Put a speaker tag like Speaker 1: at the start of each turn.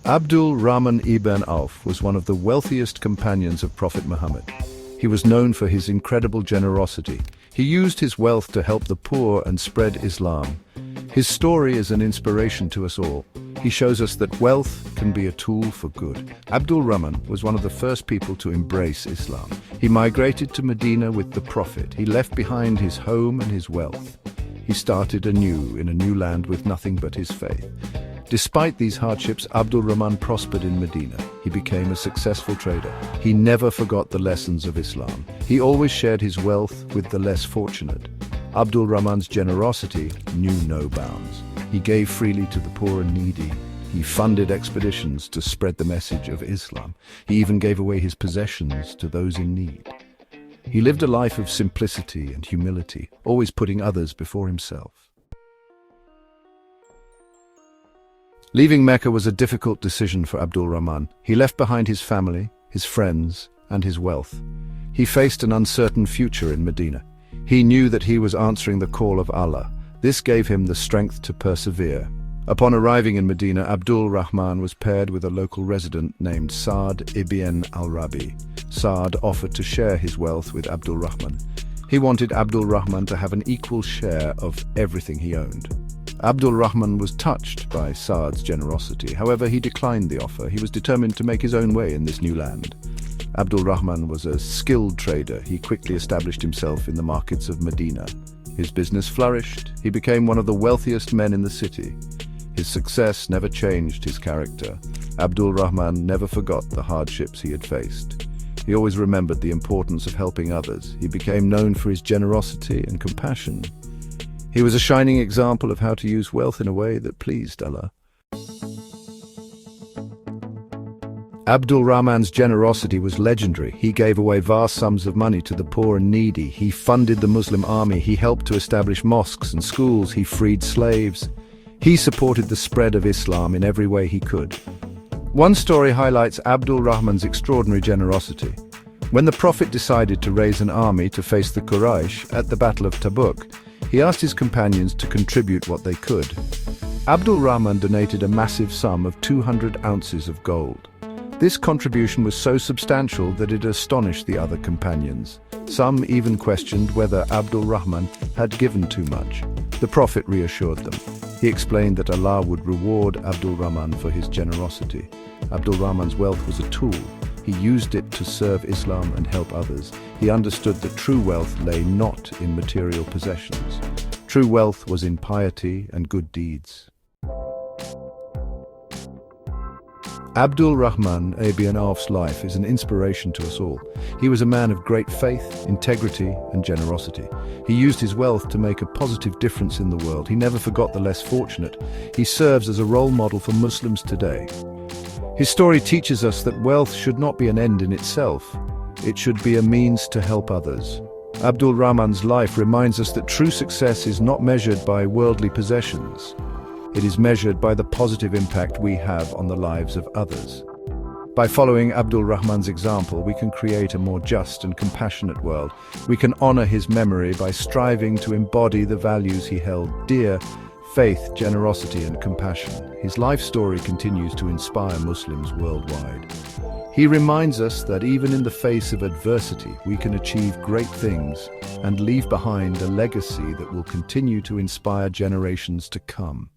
Speaker 1: Abdur-Rahman Ibn Awf was one of the wealthiest companions of Prophet Muhammad. He was known for his incredible generosity. He used his wealth to help the poor and spread Islam. His story is an inspiration to us all. He shows us that wealth can be a tool for good. Abdur-Rahman was one of the first people to embrace Islam. He migrated to Medina with the Prophet. He left behind his home and his wealth. He started anew in a new land with nothing but his faith. Despite these hardships, Abdur-Rahman prospered in Medina. He became a successful trader. He never forgot the lessons of Islam. He always shared his wealth with the less fortunate. Abdur-Rahman's generosity knew no bounds. He gave freely to the poor and needy. He funded expeditions to spread the message of Islam. He even gave away his possessions to those in need. He lived a life of simplicity and humility, always putting others before himself. Leaving Mecca was a difficult decision for Abdur-Rahman. He left behind his family, his friends, and his wealth. He faced an uncertain future in Medina. He knew that he was answering the call of Allah. This gave him the strength to persevere. Upon arriving in Medina, Abdur-Rahman was paired with a local resident named Sa'd ibn al-Rabi. Sa'd offered to share his wealth with Abdur-Rahman. He wanted Abdur-Rahman to have an equal share of everything he owned. Abdur-Rahman was touched by Sa'd's generosity. However, he declined the offer. He was determined to make his own way in this new land. Abdur-Rahman was a skilled trader. He quickly established himself in the markets of Medina. His business flourished. He became one of the wealthiest men in the city. His success never changed his character. Abdur-Rahman never forgot the hardships he had faced. He always remembered the importance of helping others. He became known for his generosity and compassion. He was a shining example of how to use wealth in a way that pleased Allah. Abdur-Rahman's generosity was legendary. He gave away vast sums of money to the poor and needy. He funded the Muslim army. He helped to establish mosques and schools. He freed slaves. He supported the spread of Islam in every way he could. One story highlights Abdur-Rahman's extraordinary generosity. When the Prophet decided to raise an army to face the Quraysh at the Battle of Tabuk, he asked his companions to contribute what they could. Abdur-Rahman donated a massive sum of 200 ounces of gold. This contribution was so substantial that it astonished the other companions. Some even questioned whether Abdur-Rahman had given too much. The Prophet reassured them. He explained that Allah would reward Abdur-Rahman for his generosity. Abdur-Rahman's wealth was a tool. He used it to serve Islam and help others. He understood that true wealth lay not in material possessions. True wealth was in piety and good deeds. Abdur-Rahman Ibn Awf's life is an inspiration to us all. He was a man of great faith, integrity, and generosity. He used his wealth to make a positive difference in the world. He never forgot the less fortunate. He serves as a role model for Muslims today. His story teaches us that wealth should not be an end in itself. It should be a means to help others. Abdur-Rahman's life reminds us that true success is not measured by worldly possessions. It is measured by the positive impact we have on the lives of others. By following Abdur-Rahman's example, we can create a more just and compassionate world. We can honor his memory by striving to embody the values he held dear: faith, generosity, and compassion. His life story continues to inspire Muslims worldwide. He reminds us that even in the face of adversity, we can achieve great things and leave behind a legacy that will continue to inspire generations to come.